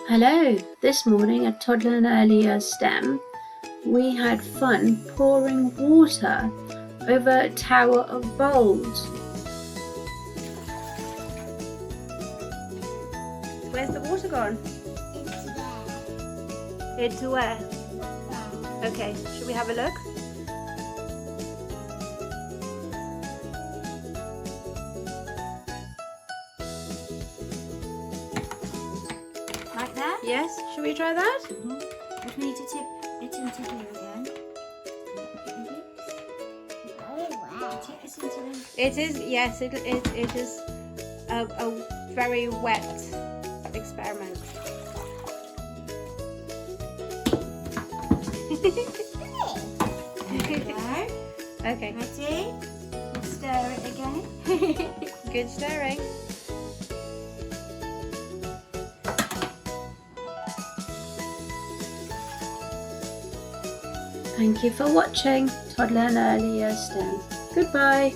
Hello! This morning at Toddler and Earlier STEM, we had fun pouring water over a tower of bowls. Where's the water gone? It's there. It's where? Wow. Okay, should we have a look? Like that? Yes, should we try that? If we need to tip it into here again. Tip it into the... It is, yes, it is a very wet experiment. There we go. Okay, Ready? We'll stir it again. good stirring. Thank you for watching Toddler and Earlier STEM. Goodbye.